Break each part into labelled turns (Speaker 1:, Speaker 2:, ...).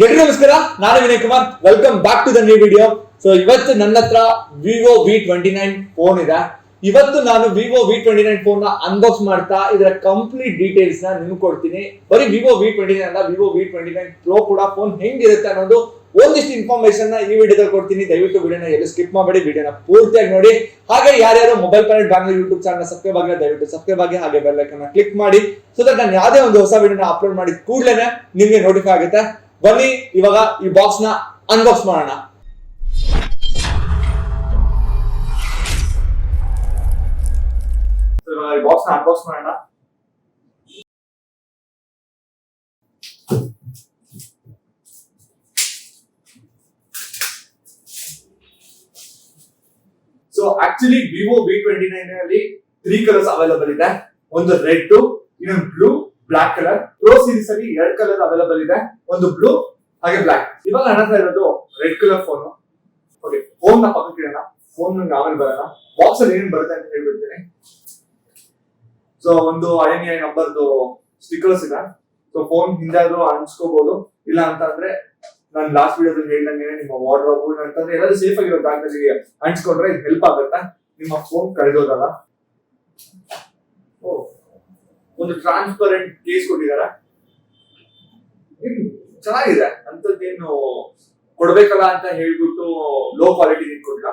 Speaker 1: ಎಲ್ರಿಗೂ ನಮಸ್ಕಾರ, ನಾನು Vinay Kumar. Welcome back to the new video. So ಇವತ್ತು ನನ್ನ ಹತ್ರ ವಿವೋ V29 ಫೋನ್ ಇದೆ. ಇವತ್ತು ನಾನು ವಿವೋ V29 ಫೋನ್ ನ ಅನ್ಬಾಕ್ಸ್ ಮಾಡ್ತಾ ಇದರ ಕಂಪ್ಲೀಟ್ ಡೀಟೇಲ್ಸ್ ನ ನಿಮ್ಗೆ ಕೊಡ್ತೀನಿ. ಬರೀ ವಿವೋ V29 ಅಲ್ಲ, ವಿವೋ V29 Pro ಕೂಡ ಫೋನ್ ಹೆಂಗಿರುತ್ತೆ ಅನ್ನೋದು ಒಂದಿಷ್ಟು ಇನ್ಫಾರ್ಮೇಶನ್ ನ ಈ ವಿಡಿಯೋದಲ್ಲಿ ಕೊಡ್ತೀನಿ. ದಯವಿಟ್ಟು ವಿಡಿಯೋನ ಎಲ್ಲೂ ಸ್ಕಿಪ್ ಮಾಡಬೇಡಿ, ವಿಡಿಯೋನ ಪೂರ್ತಿಯಾಗಿ ನೋಡಿ. ಹಾಗೆ ಯಾರ್ಯಾರು mobile planet Bangalore YouTube channel subscribe ಆಗಿಲ್ಲ ದಯವಿಟ್ಟು ಸಬ್ಸ್ಕ್ರೈಬ್ ಆಗಿ, ಹಾಗೆ ಬೆಲ್ ಐಕಾನ್ ಕ್ಲಿಕ್ ಮಾಡಿ, ಸೊ ದಟ್ ನಾನು ಯಾವುದೇ ಒಂದು ಹೊಸ ವಿಡಿಯೋನ ಅಪ್ಲೋಡ್ ಮಾಡಿದ ಕೂಡಲೇ ನಿಮ್ಗೆ ನೋಟಿಫೈ ಆಗುತ್ತೆ. ಬನ್ನಿ ಇವಾಗ ಈ ಬಾಕ್ಸ್ ನ ಅನ್ಬಾಕ್ಸ್ ಮಾಡೋಣ. ಈ ಬಾಕ್ಸ್ ನ ಅನ್ಬಾಕ್ಸ್ ಮಾಡೋಣ. ಸೊ ಆಕ್ಚುಲಿ ವಿವೋ V29 ಅಲ್ಲಿ 3 ಕಲರ್ಸ್ ಅವೈಲೇಬಲ್ ಇದೆ. ಒಂದು ರೆಡ್, ಇನ್ನೊಂದು blue, black colour. Pro series ಅಲ್ಲಿ 2 ಕಲರ್ ಅವೈಲೇಬಲ್ ಇದೆ, ಒಂದು ಬ್ಲೂ ಹಾಗೆ ಬ್ಲಾಕ್. ಇವಾಗ ನನ್ನ ಹತ್ರ ಇರೋದು red colour phone. Okay, phone ನ ಪಕ್ಕಕ್ಕೆ ಇಡೋಣ. ಫೋನ್ ನಂಗೆ ಆಮೇಲೆ ಬರೋಣ. ಬಾಕ್ಸ್ ಅಲ್ಲಿ ಏನ್ ಬರುತ್ತೆ ಅಂತ ಹೇಳ್ಬಿಡ್ತೀನಿ. ಸೊ ಒಂದು IMEI ನಂಬರ್ದು ಸ್ಟಿಕರ್ಸ್ ಇದೆ. ಸೊ ಫೋನ್ ಹಿಂದಾದ್ರೂ ಅನ್ಸ್ಕೋಬಹುದು, ಇಲ್ಲ ಅಂತ ಅಂದ್ರೆ ನಾನು ಲಾಸ್ಟ್ ವಿಡಿಯೋದಲ್ಲಿ ಹೇಳ್ದಂಗೆ ನಿಮ್ಮ ವಾರ್ಡ್ರೋಬ್ ಅಂತಂದ್ರೆ ಎಲ್ಲರೂ ಸೇಫ್ ಆಗಿರೋ ಜಾಗದಲ್ಲಿ ಅಂಟಿಸ್ಕೊಂಡ್ರೆ ಇದು ಹೆಲ್ಪ್ ಆಗುತ್ತೆ, ನಿಮ್ಮ ಫೋನ್ ಕಳೆದೋದಲ್ಲ. ಒಂದು ಟ್ರಾನ್ಸ್ಪರೆಂಟ್ ಕೇಸ್ ಕೊಟ್ಟಿದ್ದಾರೆ, ಚೆನ್ನಾಗಿದೆ. ಅಂತದ್ದೇನು ಕೊಡ್ಬೇಕಲ್ಲ ಅಂತ ಹೇಳ್ಬಿಟ್ಟು ಲೋ ಕ್ವಾಲಿಟಿ ಕೊಟ್ಟಿಲ್ಲ,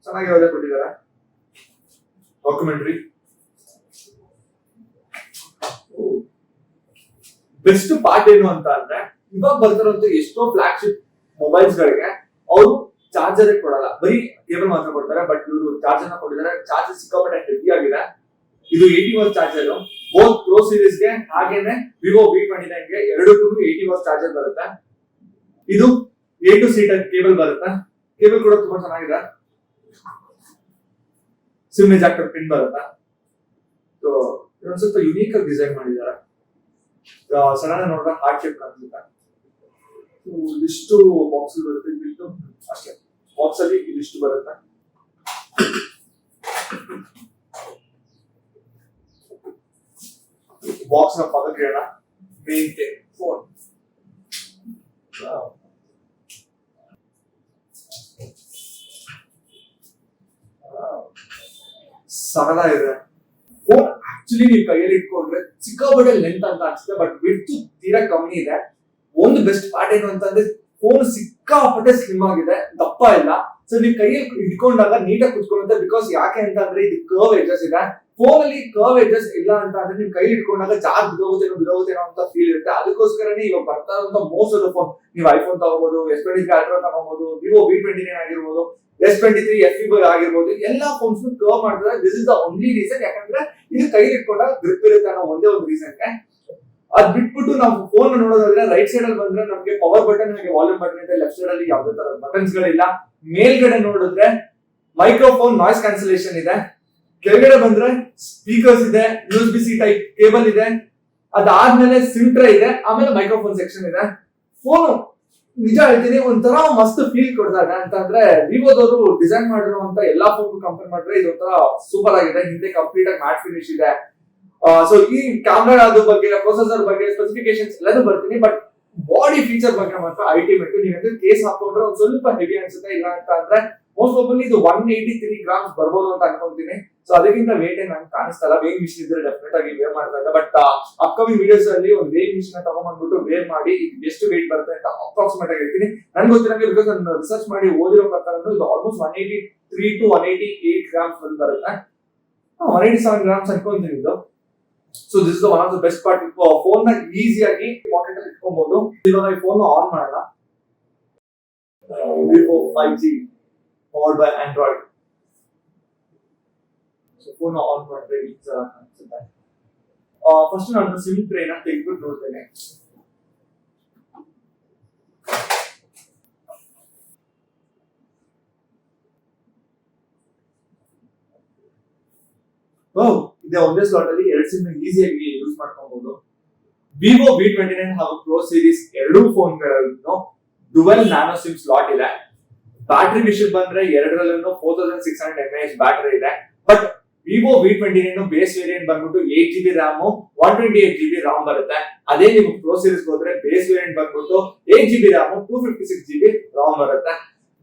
Speaker 1: ಚೆನ್ನಾಗಿರೋದೇ ಕೊಟ್ಟಿದ್ದಾರೆ. ಡಾಕ್ಯುಮೆಂಟ್ರಿ ಬೆಸ್ಟ್ ಪಾರ್ಟ್ ಏನು ಅಂತ ಅಂದ್ರೆ, ಇವಾಗ ಬರ್ತಾರಂತ ಎಷ್ಟೋ ಫ್ಲಾಗ್ಶಿಪ್ ಮೊಬೈಲ್ಸ್ ಗಳಿಗೆ ಅವರು ಚಾರ್ಜರ್ ಕೊಡಲ್ಲ, ಬರೀ ಕೇಬಲ್ ಮಾತ್ರ ಕೊಡ್ತಾರೆ. ಬಟ್ ಇವರು ಚಾರ್ಜರ್ ನ ಕೊಟ್ಟಿದ್ದಾರೆ. ಚಾರ್ಜರ್ ಸಿಕ್ಕಾಪಟ್ಟೆ ಹೆವಿ ಆಗಿದೆ. ಇದು 80 what charger. Both pro series ಗೆ ಹಾಗೇನೆ ವಿವೋ V29 ಗೆ ಎರಡಕ್ಕೂ 80 ವಾಟ್ ಚಾರ್ಜರ್ ಬರುತ್ತೆ. ಇದು A to C type cable ಬರುತ್ತೆ. ಕೇಬಲ್ ಕೂಡ ತುಂಬಾ ಚೆನ್ನಾಗಿದೆ. ಸಿಮ್ ಎಜೆಕ್ಟರ್ ಪಿನ್ ಬರುತ್ತೆ. ಸೊ ಇದೊಂದು ಸ್ವಲ್ಪ ಯುನೀಕ್ ಆಗಿ ಡಿಸೈನ್ ಮಾಡಿದ್ದಾರೆ. ಸಡನ್ ನೋಡಿದ್ರೆ ಹಾರ್ಟ್ ಶೇಪ್ ಕಾಣಿಸುತ್ತೆ. ಇದಿಷ್ಟು ಬಾಕ್ಸ್ ಬರುತ್ತೆ, ಬಿಟ್ಟು ಅಷ್ಟೇ. ಬಾಕ್ಸ್ ಅಲ್ಲಿ ಇದಿಷ್ಟು ಬರುತ್ತೆ. ಬಾಕ್ಸ್ ನ ಪಕ್ಕಕ್ಕೆ ಇಡೋಣ. ಮೇನ್ ಫೋನ್ ಸರಳಾಗಿದೆ. ಫೋನ್ ಆಕ್ಚುಲಿ ನೀವು ಕೈಯಲ್ಲಿ ಇಟ್ಕೊಂಡ್ರೆ ಸಿಕ್ಕಾಪಟ್ಟೆ ಲೆಂತ್ ಅಂತ ಅನ್ಸುತ್ತೆ, ಬಟ್ ವಿಡ್ತ್ ತೀರಾ ಕಮ್ಮಿ ಇದೆ. ಒಂದು ಬೆಸ್ಟ್ ಪಾರ್ಟ್ ಏನು ಅಂತಂದ್ರೆ ಫೋನ್ ಸಿಕ್ಕಾಪಟ್ಟೆ ಸ್ಲಿಮ್ ಆಗಿದೆ, ದಪ್ಪ ಇಲ್ಲ. ಸೊ ನೀವು ಕೈಯಲ್ಲಿ ಇಟ್ಕೊಂಡಾಗ ನೀಟಾಗಿ ಕುತ್ಕೊಳ್ಳುತ್ತೆ. ಬಿಕಾಸ್ ಯಾಕೆ ಅಂತ ಅಂದ್ರೆ ಇದು ಕರ್ವ್ ಎಡ್ಜಸ್ ಇದೆ. ಫೋನ್ ಅಲ್ಲಿ ಕರ್ವ್ ಎಡ್ಜಸ್ ಇಲ್ಲ ಅಂತ ಅಂದ್ರೆ ನೀವು ಕೈಲಿ ಇಟ್ಕೊಂಡಾಗ ಚಾರ್ಜ್ ಬಿಡೋಗುತ್ತೇನೋ ಅಂತ ಫೀಲ್ ಇರುತ್ತೆ. ಅದಕ್ಕೋಸ್ಕರನೇ ಇವಾಗ ಬರ್ತಾ ಇರುವಂತ ಮೋಸ್ಟ್ ಆಫ್ ಫೋನ್, ನೀವು ಐಫೋನ್ ತಗೋಬಹುದು, S23 ಅಲ್ಟ್ರಾ ತಗೋಬಹುದು, ವಿವೋ V29 ಆಗಿರ್ಬೋದು, S23 FE ಆಗಿರ್ಬೋದು, ಎಲ್ಲಾ ಫೋನ್ಸ್ ಕರ್ವ್ ಮಾಡ್ತಾರೆ. This is the only reason. ಯಾಕಂದ್ರೆ ಇದು ಕೈಲಿ ಇಟ್ಕೊಂಡಾಗ ಗ್ರಿಪ್ ಇರುತ್ತೆ ಅನ್ನೋ ಒಂದೇ ಒಂದು ರೀಸನ್ಗೆ. ಅದ್ ಬಿಟ್ಬಿಟ್ಟು ನಾವು ಫೋನ್ ನೋಡೋದಾದ್ರೆ ರೈಟ್ ಸೈಡ್ ಅಲ್ಲಿ ಬಂದ್ರೆ ನಮಗೆ ಪವರ್ ಬಟನ್ ಹಾಗೆ ವಾಲ್ಯೂಮ್ ಬಟನ್ ಇದೆ. ಲೆಫ್ಟ್ ಸೈಡ್ ಅಲ್ಲಿ ಯಾವುದೇ ತರ ಬಟನ್ಸ್ ಗಳಿಲ್ಲ. ಮೇಲ್ಗಡೆ ನೋಡಿದ್ರೆ ಮೈಕ್ರೋಫೋನ್ ನಾಯ್ಸ್ ಕ್ಯಾನ್ಸಲೇಷನ್ ಇದೆ. ಕೆಳಗಡೆ ಬಂದ್ರೆ ಸ್ಪೀಕರ್ಸ್ ಇದೆ, USB-C ಟೈಪ್ ಕೇಬಲ್ ಇದೆ. ಅದಾದ್ಮೇಲೆ ಸಿಮ್ ಟ್ರೇ ಇದೆ, ಆಮೇಲೆ ಮೈಕ್ರೋಫೋನ್ ಸೆಕ್ಷನ್ ಇದೆ. ಫೋನ್ ನಿಜ ಹೇಳ್ತೀನಿ ಒಂಥರ ಮಸ್ತ್ ಫೀಲ್ ಕೊಡ್ತಾರೆ. ಅಂತಂದ್ರೆ ವಿವೋದವರು ಡಿಸೈನ್ ಮಾಡಿರುವಂತ ಎಲ್ಲಾ ಫೋನ್ ಕಂಪೇರ್ ಮಾಡಿದ್ರೆ ಇದು ಒಂಥರ ಸೂಪರ್ ಆಗಿದೆ. ಹಿಂದೆ ಕಂಪ್ಲೀಟ್ ಆಗಿ ಮ್ಯಾಟ್ ಫಿನಿಶ್ ಇದೆ. ಸೊ ಈ ಕ್ಯಾಮ್ರಾ ಅದ್ರ ಬಗ್ಗೆ, ಪ್ರೊಸೆಸರ್ ಬಗ್ಗೆ ಸ್ಪೆಸಿಫಿಕೇಶನ್ಸ್ ಎಲ್ಲದೂ ಬರ್ತೀನಿ. ಬಟ್ ಬಾಡಿ ಫೀಚರ್ ಬಗ್ಗೆ ಮಾತ್ರ ಅಲ್ಟಿಮೇಟ್. ನೀವಂದ್ರೆ ಕೇಸ್ ಹಾಕೊಂಡ್ರೆ ಒಂದ್ ಸ್ವಲ್ಪ ಹೆವಿ ಅನ್ಸುತ್ತೆ. ಇಲ್ಲ ಅಂತ ಅಂದ್ರೆ ಮೋಸ್ಟ್ ಪ್ರಾಬಬ್ಲಿ ಇದು 183 ಗ್ರಾಮ್ಸ್ ಬರ್ಬೋದು ಅಂತ ಅನ್ಕೊಂತೀನಿ. ಸೊ ಅದಕ್ಕಿಂತ ವೇಟ್ ಏನ್ ನಂಗೆ ಕಾಣಿಸ್ತಾ ಇಲ್ಲ. ವೇಯಿಂಗ್ ಮಿಷಿನ್ ಇದ್ರೆ ಡೆಫಿನೆಟ್ ಆಗಿ ವೇ ಮಾಡ್ತಾ ಇದ್ದೆ. ಬಟ್ ಅಪ್ಕಮಿಂಗ್ ವಿಡಿಯೋಸ್ ಅಲ್ಲಿ ಒಂದು ವೇಯಿಂಗ್ ಮಿಷಿನ್ ತಗೊಂಡ್ಬಂದ್ಬಿಟ್ಟು ವೇ ಮಾಡಿ ಎಷ್ಟು ವೇಟ್ ಬರುತ್ತೆ ಅಂತ ಅಪ್ರಾಕ್ಸಿಮೇಟ್ ಆಗಿ ಹೇಳ್ತೀನಿ. ನನ್ಗೆ ಗೊತ್ತಿರಂಗೆ, ಬಿಕಾಸ್ ನಾನು ರಿಸರ್ಚ್ ಮಾಡಿ ಓದಿರೋ ಪ್ರಕಾರ ಇದು ಆಲ್ಮೋಸ್ಟ್ 183 to 188 ಗ್ರಾಮ್ಸ್ ಬರುತ್ತೆ. 187 ಗ್ರಾಮ್ಸ್ ಅನ್ಕೊಂತೀನಿ ಇದು. So this is one of the best part. Phone ನ ಈಸಿಯಾಗಿ ಪಾಕೆಟ್ ಅಲ್ಲಿ ಇಟ್ಕೊಬಹುದು. ಇವಾಗ ಈ ಫೋನ್ ಆನ್ ಮಾಡೋಣ. Vivo 5G powered by Android. So phone on ಮಾಡಿದ್ರೆ ಈ ತರ ಕಾಣಿಸುತ್ತೆ. ಫಸ್ಟ್ ನಾನು ಸಿಮ್ ಟ್ರೇ ನ ತೆಗೆದ್ಬಿಟ್ಟು ನೋಡ್ತೇನೆ. ಇದೇ ಒಂದೇ ಸ್ಲಾಟ್ ಅಲ್ಲಿ 2 ಸಿಮ್ ಈಸಿಯಾಗಿ ಯೂಸ್ ಮಾಡ್ಕೊಬಹುದು. ವಿವೋ V29 ಹಾಗೂ ಪ್ರೋ ಸೀರೀಸ್ ಎರಡೂ ಫೋನ್ ಗಳಲ್ಲೂ ಡುವೆಲ್ ನ್ಯಾನೋ ಸಿಮ್ ಸ್ಲಾಟ್ ಇದೆ. ಬ್ಯಾಟರಿ ವಿಷಯ ಬಂದ್ರೆ ಎರಡರಲ್ಲೂ 4600 mAh ಬ್ಯಾಟರಿ ಇದೆ. But Vivo V29 base variant ಬಂದ್ಬಿಟ್ಟು 8GB RAM 128GB ROM ಬರುತ್ತೆ. ಅದೇ ನೀವು ಪ್ರೋ ಸೀರೀಸ್ ಹೋದ್ರೆ ಬೇಸ್ ವೇರಿಯಂಟ್ ಬಂದ್ಬಿಟ್ಟು 8GB RAM 256GB ROM ಬರುತ್ತೆ.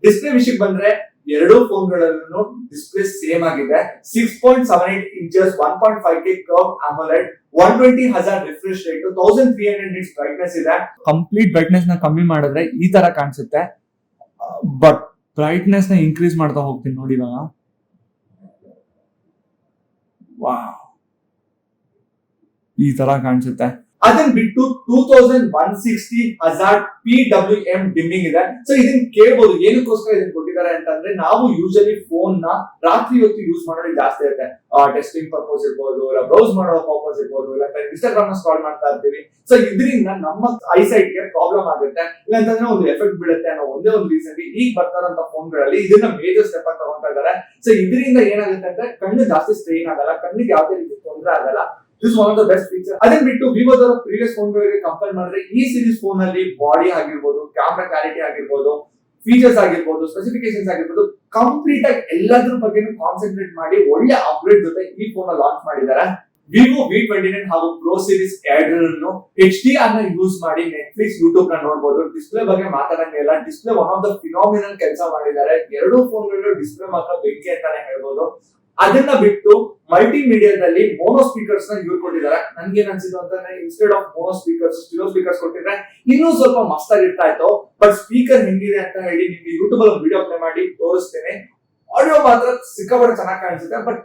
Speaker 1: ಡಿಸ್ಪ್ಲೇ ವಿಷಯಕ್ಕೆ ಬಂದ್ರೆ ಎರಡು ಫೋನ್ಗಳಲ್ಲೂ ಡಿಸ್ಪ್ಲೇ ಸೇಮ್ ಆಗಿದೆ. 6.78 inches 1.5K curve AMOLED 120 Hz refresh rate 1300 nits brightness ಇದೆ. ಕಂಪ್ಲೀಟ್ ಬ್ರೈಟ್ನೆಸ್ ನ ಕಮ್ಮಿ ಮಾಡಿದ್ರೆ ಈ ತರ ಕಾಣಿಸುತ್ತೆ. ಬಟ್ ಬ್ರೈಟ್ನೆಸ್ ನ ಇನ್ಕ್ರೀಸ್ ಮಾಡ್ತಾ ಹೋಗ್ತೀನಿ ನೋಡಿ ಇವಾಗ. ವಾವ್, ಈ ತರ ಕಾಣಿಸುತ್ತೆ. ಅದನ್ನ ಬಿಟ್ಟು 2160 Hz PWM ಡಿಮ್ಮಿಂಗ್ ಇದೆ. ಸೊ ಇದನ್ನ ಕೇಳಬಹುದು ಏನಕ್ಕೋಸ್ಕರ ಇದನ್ನ ಕೊಟ್ಟಿದ್ದಾರೆ ಅಂತಂದ್ರೆ, ನಾವು ಯೂಶಲಿ ಫೋನ್ ನ ರಾತ್ರಿ ಹೊತ್ತು ಯೂಸ್ ಮಾಡೋದು ಜಾಸ್ತಿ ಇರುತ್ತೆ. ಟೆಸ್ಟಿಂಗ್ ಪರ್ಪಸ್ ಇರ್ಬೋದು, ಇಲ್ಲ ಬ್ರೌಸ್ ಮಾಡೋ ಪರ್ಪಸ್ ಇರ್ಬೋದು, ಇಲ್ಲ ಇನ್ಸ್ಟಾಗ್ರಾಮ್ ನ ಸ್ಕ್ರಾಲ್ ಮಾಡ್ತಾ ಇರ್ತೀವಿ. ಸೊ ಇದರಿಂದ ನಮ್ಮ ಐಸೈಟ್ ಗೆ ಪ್ರಾಬ್ಲಮ್ ಆಗುತ್ತೆ, ಇಲ್ಲಾಂತಂದ್ರೆ ಒಂದು ಎಫೆಕ್ಟ್ ಬೀಳುತ್ತೆ ಅನ್ನೋ ಒಂದೇ ಒಂದು ರೀಸನ್ ಈಗ ಬರ್ತಾರಂತ ಫೋನ್ಗಳಲ್ಲಿ ಇದನ್ನ ಮೇಜರ್ ಸ್ಟೆಪ್ ಅಂತ ತಗೊಂತಾ ಇದ್ದಾರೆ. ಸೊ ಇದರಿಂದ ಏನಾಗುತ್ತೆ ಅಂದ್ರೆ ಕಣ್ಣು ಜಾಸ್ತಿ ಸ್ಟ್ರೈನ್ ಆಗಲ್ಲ, ಕಣ್ಣಿಗೆ ಯಾವುದೇ ರೀತಿ ತೊಂದರೆ ಆಗಲ್ಲ. This one of the best feature. ಅದನ್ನ ಬಿಟ್ಟು ವಿವೋದ ಪ್ರೀವಿಯಸ್ ಫೋನ್ ಗಳಿಗೆ ಕಂಪೇರ್ ಮಾಡಿದ್ರೆ ಈ ಸೀರೀಸ್ ಫೋನ್ ಅಲ್ಲಿ ಬಾಡಿ ಆಗಿರ್ಬೋದು, ಕ್ಯಾಮ್ರಾ ಕ್ಲಾರಿಟಿ ಆಗಿರ್ಬೋದು, ಫೀಚರ್ಸ್ ಆಗಿರ್ಬೋದು, ಸ್ಪೆಸಿಫಿಕೇಶನ್ಸ್ ಆಗಿರ್ಬೋದು, ಕಂಪ್ಲೀಟ್ ಆಗಿ ಎಲ್ಲದ್ರ ಬಗ್ಗೆ ಕಾನ್ಸಂಟ್ರೇಟ್ ಮಾಡಿ ಒಳ್ಳೆ ಅಪ್ಗ್ರೇಡ್ ಜೊತೆ ಈ ಫೋನ್ ಲಾಂಚ್ ಮಾಡಿದ್ದಾರೆ. ವಿವೋ V29 ಹಾಗೂ ಪ್ರೋ ಸೀರೀಸ್ ಎರಡರನ್ನು HDR ನ ಯೂಸ್ ಮಾಡಿ ನೆಟ್ಫ್ಲಿಕ್ಸ್, ಯೂಟ್ಯೂಬ್ ನ ನೋಡಬಹುದು. ಡಿಸ್ಪ್ಲೇ ಬಗ್ಗೆ ಮಾತಾಡಂಗಿಲ್ಲ, display one of the phenomenal ಕೆಲಸ ಮಾಡಿದ್ದಾರೆ. ಎರಡು ಫೋನ್ಗಳು ಡಿಸ್ಪ್ಲೇ ಮಾತ್ರ ಬೆಂಕಿ ಅಂತಾನೆ ಹೇಳ್ಬೋದು. ಅದನ್ನ ಬಿಟ್ಟು ಮಲ್ಟಿ ಮೀಡಿಯಾದಲ್ಲಿ ಮೋನೋ ಸ್ಪೀಕರ್ಸ್ ನ ಯೂಸ್ ಕೊಟ್ಟಿದ್ದಾರೆ. ನನ್ಗೆ ಏನ್ ಅನ್ಸಿದ್ದು ಅಂತಂದ್ರೆ, instead of mono speakers stereo speakers ಕೊಟ್ಟಿದ್ರೆ ಇನ್ನೂ ಸ್ವಲ್ಪ ಮಸ್ತ್ ಆಗಿರ್ತಾ ಇತ್ತು. ಬಟ್ ಸ್ಪೀಕರ್ ಹೆಂಗಿದೆ ಅಂತ ಹೇಳಿ ನಿಮ್ಗೆ ಯೂಟ್ಯೂಬ್ ಅಲ್ಲಿ ವಿಡಿಯೋ ಪ್ಲೇ ಮಾಡಿ ತೋರಿಸ್ತೇನೆ. ಆಡಿಯೋ ಮಾತ್ರ ಸಿಕ್ಕಾಪಟ್ಟೆ ಚೆನ್ನಾಗಿ ಕಾಣಿಸುತ್ತೆ. ಬಟ್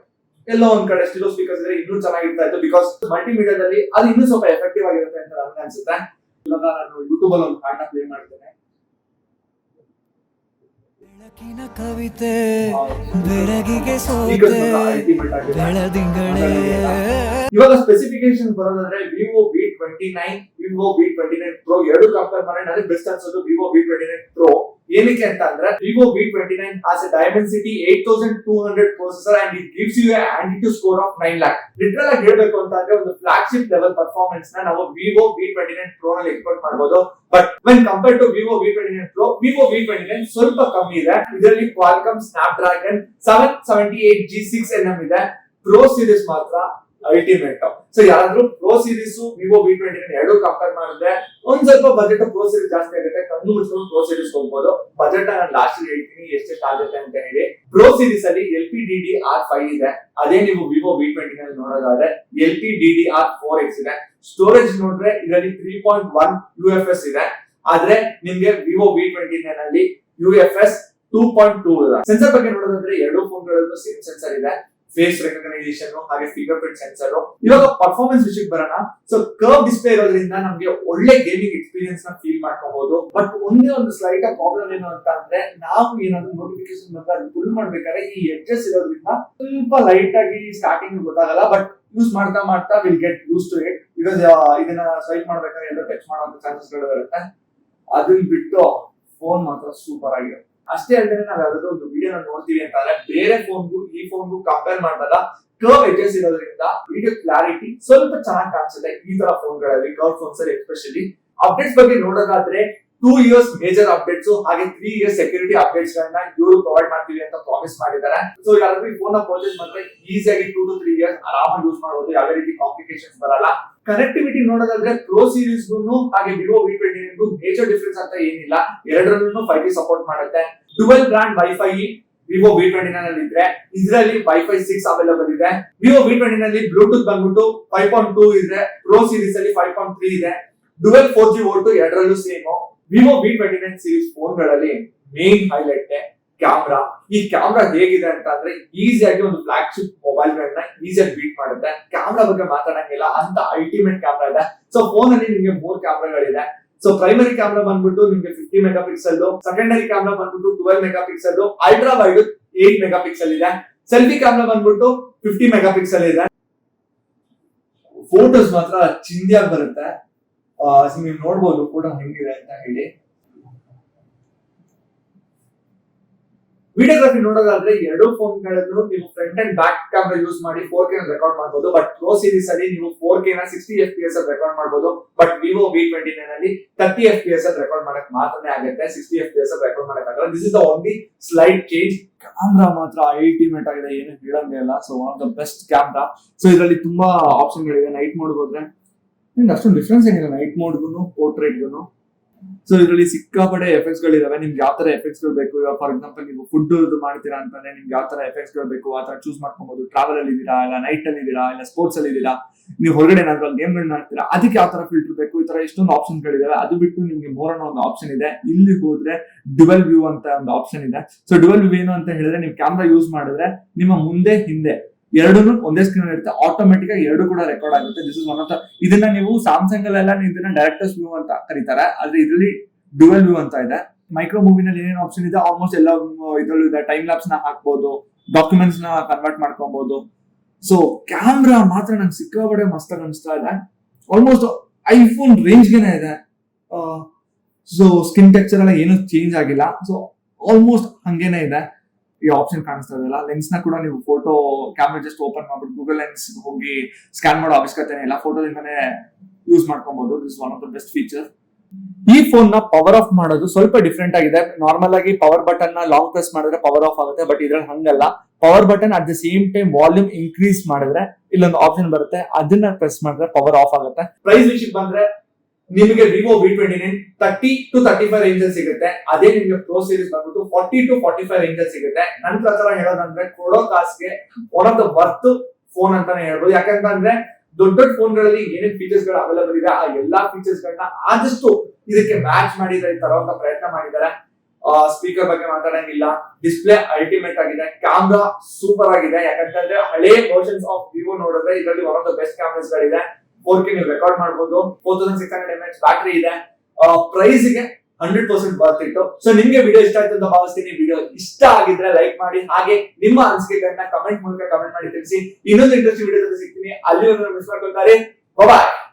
Speaker 1: ಎಲ್ಲೋ ಒಂದ್ ಕಡೆ ಸ್ಟಿರಿಯೋ ಸ್ಪೀಕರ್ಸ್ ಇದ್ರೆ ಇನ್ನೂ ಚೆನ್ನಾಗಿರ್ತಾ ಇತ್ತು, ಬಿಕಾಸ್ ಮಲ್ಟಿ ಮೀಡಿಯಾದಲ್ಲಿ ಅದು ಇನ್ನೂ ಸ್ವಲ್ಪ ಎಫೆಕ್ಟಿವ್ ಆಗಿರುತ್ತೆ ಅಂತ ನನ್ಗೆ ಅನ್ಸುತ್ತೆ. ಇವಾಗ ನಾನು ಯೂಟ್ಯೂಬ್ ಅಲ್ಲಿ ಒಂದು ಹಾಡನ್ನ ಪ್ಲೇ ಮಾಡ್ತೇನೆ.
Speaker 2: ಕವಿತೆ ಬೆಳಗಿಗೆ ಸೋತೆ ಬೆಳದಿಂಗಳೇ.
Speaker 1: ಇವಾಗ ಸ್ಪೆಸಿಫಿಕೇಶನ್ ಬರೋದಾದ್ರೆ Vivo V29, Vivo V29 Pro ಎರಡು ಕಂಪೇರ್ ಮಾಡಿ ನನಗೆ ಬೆಸ್ಟ್ ಅನ್ಸೋದು ವಿವೋ V29 Pro. ಏನಕ್ಕೆ ಅಂತ ಅಂದ್ರೆ, Vivo V29 has a Dimensity 8200 processor and it gives you a Antutu score of 9 lakh. Literal ಆಗಿ ಹೇಳ್ಬೇಕು ಅಂತಂದ್ರೆ ಒಂದು ಫ್ಲಾಗ್ಶಿಪ್ ಲೆವೆಲ್ ಪರ್ಫಾರ್ಮೆನ್ಸ್ ನ ನಾವು ವಿವೋ V29 Pro ನಲ್ಲಿ ಎಕ್ಸ್ಪೆಕ್ಟ್ ಮಾಡಬಹುದು. But when compare to Vivo V29 Pro, Vivo V29 ಸ್ವಲ್ಪ ಕಮ್ಮಿ ಇದೆ. ಇದರಲ್ಲಿ Qualcomm Snapdragon 778G 6nm ಇದೆ. ಪ್ರೋ ಸೀರೀಸ್ ಮಾತ್ರ ಅಲ್ಟಿಮೇಟ್. ಸೊ ಯಾರಾದ್ರೂ ಪ್ರೋ ಸೀರೀಸ್ ವಿವೋ V29 ಎರಡು ಕಂಪೇರ್ ಮಾಡಿದ್ರೆ ಒಂದ್ ಸ್ವಲ್ಪ ಬಜೆಟ್ ಪ್ರೋ ಸೀರೀಸ್ ಜಾಸ್ತಿ ಆಗುತ್ತೆ, ಕಣ್ಣು ಮುಚ್ಕೊಂಡು ಪ್ರೋ ಸೀರೀಸ್ ಹೋಗ್ಬೋದು. ಬಜೆಟ್ ನಾನು ಲಾಸ್ಟ್ ಹೇಳ್ತೀನಿ ಎಷ್ಟೆಷ್ಟು ಆಗುತ್ತೆ ಅಂತ ಹೇಳಿ. ಪ್ರೋ ಸೀರೀಸ್ ಅಲ್ಲಿ LPDDR5 ಇದೆ. ಅದೇ ನೀವು ವಿವೋ V29 ನೋಡೋದಾದ್ರೆ LPDDR4X ಇದೆ. ಸ್ಟೋರೇಜ್ ನೋಡಿದ್ರೆ ಇದರಲ್ಲಿ 3.1 UFS ಇದೆ. ಆದ್ರೆ ನಿಮ್ಗೆ ವಿವೋ V29 ಅಲ್ಲಿ UFS 2.2 ಇದೆ. ಸೆನ್ಸರ್ ಬಗ್ಗೆ ನೋಡೋದಾದ್ರೆ ಎರಡು ಫೋನ್ಗಳಲ್ಲೂ ಸೇಮ್ ಸೆನ್ಸರ್ ಇದೆ. ಫೇಸ್ ರೆಕಗ್ನೈಸೇಷನ್ ಹಾಗೆ ಫಿಂಗರ್ ಪ್ರಿಂಟ್ ಸೆನ್ಸರ್. ಇವಾಗ ಪರ್ಫಾರ್ಮೆನ್ಸ್ ವಿಷಯಕ್ಕೆ ಬರೋಣ. ಸೊ ಕರ್ವ್ ಡಿಸ್ಪ್ಲೇ ಇರೋದ್ರಿಂದ ನಮ್ಗೆ ಒಳ್ಳೆ ಗೇಮಿಂಗ್ ಎಕ್ಸ್ಪೀರಿಯನ್ಸ್ ನ ಫೀಲ್ ಮಾಡ್ಕೋಬಹುದು. ಬಟ್ ಒಂದೇ ಒಂದು ಸ್ಲೈಟ್ ಪ್ರಾಬ್ಲಮ್ ಏನು ಅಂತ ಅಂದ್ರೆ, ನಾವು ಏನಾದ್ರು ನೋಟಿಫಿಕೇಶನ್ ಬಂದಾಗ ಫುಲ್ ಮಾಡ್ಬೇಕಾದ್ರೆ ಈ ಎಡ್ಜಸ್ ಇರೋದ್ರಿಂದ ಸ್ವಲ್ಪ ಲೈಟ್ ಆಗಿ ಸ್ಟಾರ್ಟಿಂಗ್ ಗೊತ್ತಾಗಲ್ಲ. ಬಟ್ ಯೂಸ್ ಮಾಡ್ತಾ ಮಾಡ್ತಾ will get use to it. Because ಇದನ್ನ ಸ್ವೈಪ್ ಮಾಡ್ಬೇಕಾದ್ರೆ ಎಲ್ಲ ಟಚ್ ಮಾಡುವಂತ ಚಾನ್ಸಸ್ ಗಳು ಇರುತ್ತೆ. ಅದನ್ನ ಬಿಟ್ಟು ಫೋನ್ ಮಾತ್ರ ಸೂಪರ್ ಆಗಿದೆ. ಅಷ್ಟೇ ಅಲ್ಲದೆ ನಾವು ಯಾವ್ದಾದ್ರು ಒಂದು ವಿಡಿಯೋ ನೋಡ್ತೀವಿ ಅಂತಂದ್ರೆ ಬೇರೆ ಫೋನ್ಗೂ ಈ ಫೋನ್ಗೂ ಕಂಪೇರ್ ಮಾಡಿದಾಗ ಕರ್ವ್ ಎಡ್ಜಸ್ ಇರೋದ್ರಿಂದ ವಿಡಿಯೋ ಕ್ಲಾರಿಟಿ ಸ್ವಲ್ಪ ಚೆನ್ನಾಗಿ ಕಾಣಿಸುತ್ತೆ ಈ ತರ ಫೋನ್ಗಳಲ್ಲಿ, ಕರ್ವ್ ಫೋನ್ಸ್ ಅಲ್ಲಿ ಎಸ್ಪೆಷಲಿ. ಅಪ್ಡೇಟ್ಸ್ ಬಗ್ಗೆ ನೋಡೋದಾದ್ರೆ 2 years ಮೇಜರ್ ಅಪ್ಡೇಟ್ಸ್ ಹಾಗೆ 3 years ಸೆಕ್ಯೂರಿಟಿ ಅಪ್ಡೇಟ್ಸ್ ಗಳನ್ನ ಇವರು ಪ್ರೊವೈಡ್ ಮಾಡ್ತೀವಿ ಅಂತ ಪ್ರಾಮಿಸ್ ಮಾಡಿದ್ದಾರೆ. ಸೊ ಯಾರಾದ್ರೂ ಈ ಫೋನ್ ನ ಪರ್ಚೇಸ್ ಮಾಡಿದ್ರೆ ಈಸಿಯಾಗಿ 2 to 3 years ಆರಾಮಾಗಿ ಯೂಸ್ ಮಾಡಬಹುದು, ಯಾವುದೇ ರೀತಿ ಕಾಂಪ್ಲಿಕೇಶನ್ಸ್ ಬರಲ್ಲ. ಕನೆಕ್ಟಿವಿಟಿ ನೋಡೋದಾದ್ರೆ ಪ್ರೋ ಸೀರೀಸ್ ಹಾಗೆ ವಿವೋ V29 ಮೇಜರ್ ಡಿಫರೆನ್ಸ್ ಅಂತ ಏನಿಲ್ಲ. ಎರಡರಲ್ಲೂ 5G ಸಪೋರ್ಟ್ ಮಾಡುತ್ತೆ. Dual brand wifi Vivo V29 ಅಲ್ಲಿ ಇದ್ರೆ ಇದರಲ್ಲಿ ವೈಫೈ 6 ಅವೈಲೇಬಲ್ ಇದೆ. ವಿವೋ V29 ನಲ್ಲಿ ಬ್ಲೂಟೂತ್ ಬಂದ್ಬಿಟ್ಟು 5.2 ಇದೆ. ಪ್ರೋ ಸೀರೀಸ್ ಅಲ್ಲಿ 5.3 ಇದೆ. ಡುವೆಲ್ 4G ವೋಲ್ಟ್ ಎರಡರಲ್ಲೂ same. Vivo V29 series phone ಗಳಲ್ಲಿ ಮೇನ್ ಹೈಲೈಟ್ ಕ್ಯಾಮ್ರಾ. ಈ ಕ್ಯಾಮ್ರಾ ಹೇಗಿದೆ ಅಂತ ಅಂದ್ರೆ ಈಸಿಯಾಗಿ ಒಂದು ಫ್ಲಾಗ್ಶಿಪ್ ಮೊಬೈಲ್ ಗಳನ್ನ ಈಸಿಯಾಗಿ ಬೀಟ್ ಮಾಡುತ್ತೆ. ಕ್ಯಾಮ್ರಾ ಬಗ್ಗೆ ಮಾತಾಡಂಗಿಲ್ಲ, ಅಂತ ಅಲ್ಟಿಮೇಟ್ ಕ್ಯಾಮ್ರಾ ಇದೆ. ಸೊ ಫೋನ್ ಅಲ್ಲಿ ನಿಮ್ಗೆ 3 ಕ್ಯಾಮ್ರಾಗಳಿದೆ. ಸೊ ಪ್ರೈಮರಿ ಕ್ಯಾಮ್ರಾ ಬಂದ್ಬಿಟ್ಟು ನಿಮ್ಗೆ 50 ಮೆಗಾ ಪಿಕ್ಸೆಲ್, ಸೆಕೆಂಡರಿ ಕ್ಯಾಮ್ರಾ ಬಂದ್ಬಿಟ್ಟು 12 mega pixel, ultra wide 8 mega pixel ಇದೆ. ಸೆಲ್ಫಿ ಕ್ಯಾಮ್ರಾ ಬಂದ್ಬಿಟ್ಟು 50 ಮೆಗಾ ಪಿಕ್ಸೆಲ್ ಇದೆ. ಫೋಟೋಸ್ ಮಾತ್ರ ಚಿಂದಿಯಾಗಿ ಬರುತ್ತೆ. ನೀವು ನೋಡ್ಬೋದು ಫೋಟೋ ಹೆಂಗಿದೆ ಅಂತ ಹೇಳಿ. ವಿಡಿಯೋಗ್ರಫಿ ನೋಡೋದಾದ್ರೆ ಎರಡು ಫೋನ್ ಗಳನ್ನು ನೀವು front and back camera use ಮಾಡಿ 4K ರೆಕಾರ್ಡ್ ಮಾಡಬಹುದು. ಬಟ್ ಪ್ರೋ ಸೀರೀಸ್ ಅಲ್ಲಿ ನೀವು 4K ನ 60 FPS ರೆಕಾರ್ಡ್ ಮಾಡಬಹುದು. ಬಟ್ ವಿವೋ V29 ಅಲ್ಲಿ 30 FPS ರೆಕಾರ್ಡ್ ಮಾಡಕ್ ಮಾತ್ರನೇ ಆಗುತ್ತೆ, 60 FPS ರೆಕಾರ್ಡ್ ಮಾಡಕ್ ಆಗಲ್ಲ. This is the only slide change. Camera ಮಾತ್ರ ಅಲ್ಟಿಮೇಟ್ ಆಗಿದೆ, ಏನು ಹೇಳಂಗೇ ಇಲ್ಲ. So one of the best camera. So ಇದರಲ್ಲಿ ತುಂಬಾ ಆಪ್ಷನ್ ಗಳಿದೆ. ನೈಟ್ ಮೋಡ್ ಹೋದ್ರೆ ಅಷ್ಟೊಂದು ಡಿಫ್ರೆನ್ಸ್ ಏನಿಲ್ಲ ನೈಟ್ ಮೋಡ್ಗೂ ಪೋರ್ಟ್ರೇಟ್ಗೂ. ಸೊ ಇದರಲ್ಲಿ ಸಿಕ್ಕಾಪಡೆ ಎಫೆಕ್ಟ್ಸ್ ಗಳಿದಾವೆ. ನಿಮ್ಗೆ ಯಾವ ತರ ಎಫೆಕ್ಟ್ಸ್ ಗಳು ಬೇಕು, ಇವಾಗ ಫಾರ್ ಎಕ್ಸಾಂಪಲ್ ನೀವು ಫುಡ್ ಮಾಡ್ತೀರಾ ಅಂತಂದ್ರೆ ನಿಮ್ಗೆ ಯಾವ ತರ ಎಫೆಕ್ಟ್ಸ್ ಗಳು ಬೇಕು ಆ ತರ ಚೂಸ್ ಮಾಡ್ಕೊಬಹುದು. ಟ್ರಾವೆಲ್ ಅಲ್ಲಿ ಇದೀರಾ, ಇಲ್ಲ ನೈಟ್ ಅಲ್ಲಿ ಇದೀರಾ, ಇಲ್ಲ ಸ್ಪೋರ್ಟ್ಸ್ ಅಲ್ಲಿ ಇದೀರಾ, ನೀವು ಹೊರಗಡೆ ಏನಾದ್ರು ಗೇಮ್ ಗಳನ್ನ ಆಡ್ತೀರಾ, ಅದಕ್ಕೆ ಯಾವ ತರ ಫಿಲ್ಟರ್ ಬೇಕು, ಈ ತರ ಎಷ್ಟೊಂದು ಆಪ್ಷನ್ ಗಳಿದಾವೆ. ಅದು ಬಿಟ್ಟು ನಿಮ್ಗೆ ಮೋರ್ ಅನ್ನೋ ಒಂದು ಆಪ್ಷನ್ ಇದೆ. ಇಲ್ಲಿ ಹೋದ್ರೆ ಡ್ಯುಯಲ್ ವ್ಯೂ ಅಂತ ಒಂದು ಆಪ್ಷನ್ ಇದೆ. ಸೊ ಡ್ಯುಯಲ್ ವ್ಯೂ ಏನು ಅಂತ ಹೇಳಿದ್ರೆ ನೀವು ಕ್ಯಾಮ್ರಾ ಯೂಸ್ ಮಾಡಿದ್ರೆ ನಿಮ್ಮ ಮುಂದೆ ಹಿಂದೆ ಎರಡೂ ಒಂದೇ ಸ್ಕ್ರೀನ್ ಇರುತ್ತೆ, ಆಟೋಮೆಟಿಕ್ ಆಗಿ ಎರಡು ಕೂಡ ರೆಕಾರ್ಡ್ ಆಗುತ್ತೆ. This is one of the, ಇದನ್ನ ನೀವು ಸ್ಯಾಮ್ಸಂಗ್ ಅಲ್ಲೆಲ್ಲ ಇದನ್ನ ಡೈರೆಕ್ಟರ್ಸ್ ವ್ಯೂ ಅಂತ ಕರೀತಾರೆ, ಆದ್ರೆ ಇದರಲ್ಲಿ ಡ್ಯುಯಲ್ ವ್ಯೂ ಅಂತ ಇದೆ. ಮೈಕ್ರೋ ಮೂವಿನಲ್ಲಿ ಏನೇನು ಆಪ್ಷನ್ ಇದೆ ಆಲ್ಮೋಸ್ಟ್ ಎಲ್ಲ ಇದ್ರಲ್ಲೂ ಇದೆ. ಟೈಮ್ ಲ್ಯಾಪ್ಸ್ ನ ಹಾಕ್ಬಹುದು, ಡಾಕ್ಯುಮೆಂಟ್ಸ್ ನ ಕನ್ವರ್ಟ್ ಮಾಡ್ಕೊಬಹುದು. ಸೊ ಕ್ಯಾಮ್ರಾ ಮಾತ್ರ ನಂಗೆ ಸಿಕ್ಕಾಪಡೆ ಮಸ್ತಾಗಿ ಅನಿಸ್ತಾ ಇದೆ. ಆಲ್ಮೋಸ್ಟ್ ಐಫೋನ್ ರೇಂಜ್ ಗೆನೆ ಇದೆ. ಸೊ ಸ್ಕಿನ್ ಟೆಕ್ಸ್ಚರ್ ಎಲ್ಲ ಏನು ಚೇಂಜ್ ಆಗಿಲ್ಲ. ಸೊ ಆಲ್ಮೋಸ್ಟ್ ಹಂಗೇನೆ ಇದೆ. ಈ ಆಪ್ಷನ್ ಕಾಣಿಸ್ತಾ ಇದೆಯಲ್ಲ, ಲೆನ್ಸ್ ನ ಕೂಡ ನೀವು ಫೋಟೋ ಕ್ಯಾಮ್ರಾ ಜಸ್ಟ್ ಓಪನ್ ಮಾಡ್ಬಿಟ್ಟು ಗೂಗಲ್ ಲೆನ್ಸ್ ಹೋಗಿ ಸ್ಕ್ಯಾನ್ ಮಾಡೋ ಅವಶ್ಯಕತೆ ಇಲ್ಲ, ಫೋಟೋದಿಂದನೇ ಯೂಸ್ ಮಾಡ್ಕೊಬಹುದು. This one of the best feature. ಈ ಫೋನ್ ನ ಪವರ್ ಆಫ್ ಮಾಡೋದು ಸ್ವಲ್ಪ ಡಿಫ್ರೆಂಟ್ ಆಗಿದೆ. ನಾರ್ಮಲ್ ಆಗಿ ಪವರ್ ಬಟನ್ ನ ಲಾಂಗ್ ಪ್ರೆಸ್ ಮಾಡಿದ್ರೆ ಪವರ್ ಆಫ್ ಆಗುತ್ತೆ, ಬಟ್ ಇದ್ರಲ್ಲಿ ಹಂಗಲ್ಲ. Power button at the same time volume increase ಮಾಡಿದ್ರೆ ಇಲ್ಲೊಂದು ಆಪ್ಷನ್ ಬರುತ್ತೆ, ಅದನ್ನ ಪ್ರೆಸ್ ಮಾಡಿದ್ರೆ ಪವರ್ ಆಫ್ ಆಗುತ್ತೆ. ಪ್ರೈಸ್ ವಿಷಯಕ್ಕೆ ಬಂದ್ರೆ ನಿಮಗೆ ವಿವೋ V29 30 to 35 ರೇಂಜ್ ಅಲ್ಲಿ ಸಿಗುತ್ತೆ. ಅದೇ ನಿಮಗೆ ಪ್ರೋ ಸೀರೀಸ್ ಬಂದ್ಬಿಟ್ಟು 40 to 45 ರೇಂಜ್ ಅಲ್ಲಿ ಸಿಗುತ್ತೆ. ನನ್ನ ಪ್ರಕಾರ ಹೇಳೋದಂದ್ರೆ ಕೊಡೋ ಕಾಸ್ಗೆ one of the worth phone ಅಂತಾನೆ ಹೇಳ್ಬೋದು. ಯಾಕಂತಂದ್ರೆ ದೊಡ್ಡ ದೊಡ್ಡ ಫೋನ್ ಗಳಲ್ಲಿ ಏನೇನ್ ಫೀಚರ್ಸ್ ಗಳು ಅವೈಲೇಬಲ್ ಇದೆ ಆ ಎಲ್ಲಾ ಫೀಚರ್ಸ್ ಗಳನ್ನ ಆದಷ್ಟು ಇದಕ್ಕೆ ಮ್ಯಾಚ್ ಮಾಡಿದ್ರೆ ತರುವಂತ ಪ್ರಯತ್ನ ಮಾಡಿದ್ದಾರೆ. ಸ್ಪೀಕರ್ ಬಗ್ಗೆ ಮಾತಾಡಂಗಿಲ್ಲ, ಡಿಸ್ಪ್ಲೇ ಅಲ್ಟಿಮೇಟ್ ಆಗಿದೆ, ಕ್ಯಾಮ್ರಾ ಸೂಪರ್ ಆಗಿದೆ. ಯಾಕಂತಂದ್ರೆ ಹಳೆ ವರ್ಷನ್ಸ್ ಆಫ್ ವಿವೋ ನೋಡಿದ್ರೆ ಇದರಲ್ಲಿ one of the best cameras ಗಳಿದೆ. 4K ನೀವು ರೆಕಾರ್ಡ್ ಮಾಡಬಹುದು. 4600 mAh ಬ್ಯಾಟರಿ ಇದೆ. ಪ್ರೈಸ್ ಗೆ 100% ವರ್ತ್ ಇಟ್ಟು. ಸೊ ನಿಮ್ಗೆ ವಿಡಿಯೋ ಇಷ್ಟ ಆಯ್ತು ಅಂತ ಭಾವಿಸ್ತೀನಿ. ವಿಡಿಯೋ ಇಷ್ಟ ಆಗಿದ್ರೆ ಲೈಕ್ ಮಾಡಿ, ಹಾಗೆ ನಿಮ್ಮ ಅನಿಸಿಕೆಗಳನ್ನ ಕಮೆಂಟ್ ಮೂಲಕ ಕಮೆಂಟ್ ಮಾಡಿ ತಿಳಿಸಿ. ಇನ್ನೊಂದು ಇಂಟ್ರೆಸ್ಟಿಂಗ್ ವಿಡಿಯೋ ಜೊತೆ ಸಿಗ್ತೀನಿ. ಅಲ್ಲಿವರೆಗೂ ಮಿಸ್ ಮಾಡ್ಕೊಳ್ತಾರೆ. ಬಾಯ್.